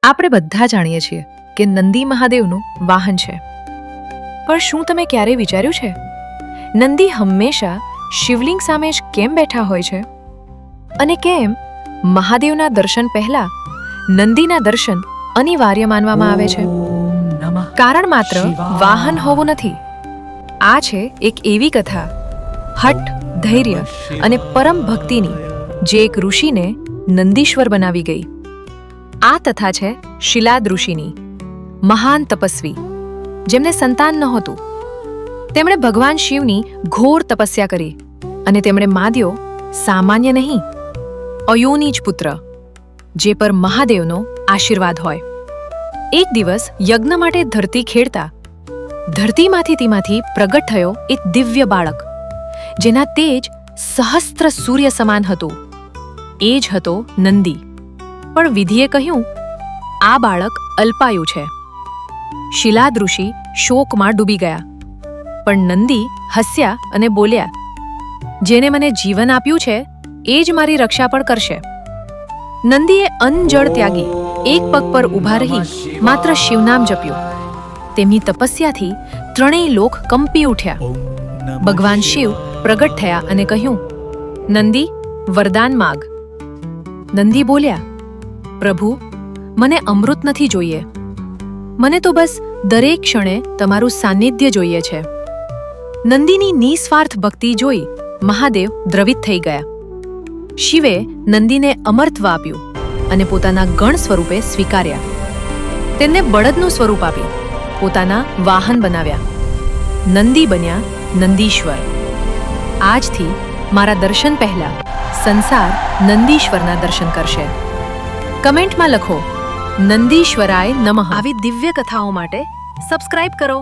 આપણે બધા જાણીએ છીએ કે નંદી મહાદેવનું વાહન છે, પણ શું તમે ક્યારેય વિચાર્યું છે નંદી હંમેશા શિવલિંગ સામે જ કેમ બેઠા હોય છે? અને કેમ મહાદેવના દર્શન પહેલા નંદીના દર્શન અનિવાર્ય માનવામાં આવે છે? કારણ માત્ર વાહન હોવું નથી. આ છે એક એવી કથા, હઠ, ધૈર્ય અને પરમ ભક્તિની, જે એક ઋષિને નંદીશ્વર બનાવી ગઈ. આ કથા છે શિલાદ ઋષિની, મહાન તપસ્વી, જેમને સંતાન નહોતું. તેમણે ભગવાન શિવની ઘોર તપસ્યા કરી અને તેમણે માદ્યો સામાન્ય નહીં, અયોની જ પુત્ર, જે પર મહાદેવનો આશીર્વાદ હોય. એક દિવસ યજ્ઞ માટે ધરતી ખેડતા ધરતીમાંથી તેમાંથી પ્રગટ થયો એક દિવ્ય બાળક, જેના તેજ સહસ્ત્ર સૂર્ય સમાન હતું. એ જ હતો નંદી. પણ વિધિએ કહ્યું, આ બાળક અલ્પાયુ છે. શિલાદ ઋષિ શોકમાં ડૂબી ગયા. પણ નંદી હસ્યા અને બોલ્યા, જેને મને જીવન આપ્યું છે એ જ મારી રક્ષા પણ કરશે. નંદીએ અન્ન જળ ત્યાગી એક પગ પર ઊભા રહી માત્ર શિવનામ જપ્યું. તેમની તપસ્યાથી ત્રણેય લોક કંપી ઉઠ્યા. ભગવાન શિવ પ્રગટ થયા અને કહ્યું, નંદી, વરદાન માગ. નંદી બોલ્યા, પ્રભુ, મને અમૃત નથી જોઈએ. મને તો બસ દરેક ક્ષણે તમારું સાનિધ્ય જોઈએ છે. નંદીની નિસ્વાર્થ ભક્તિ જોઈ મહાદેવ દ્રવિત થઈ ગયા. શિવે નંદીને અમરત્વ આપ્યું અને પોતાના ગણ સ્વરૂપે સ્વીકાર્યા. તેમને બળદનું સ્વરૂપ આપી પોતાના વાહન બનાવ્યા. નંદી બન્યા નંદીશ્વર. આજથી મારા દર્શન પહેલા સંસાર નંદીશ્વરના દર્શન કરશે. કમેન્ટમાં લખો, નંદીશ્વરાય નમઃ. આવી દિવ્ય કથાઓ માટે સબસ્ક્રાઇબ કરો.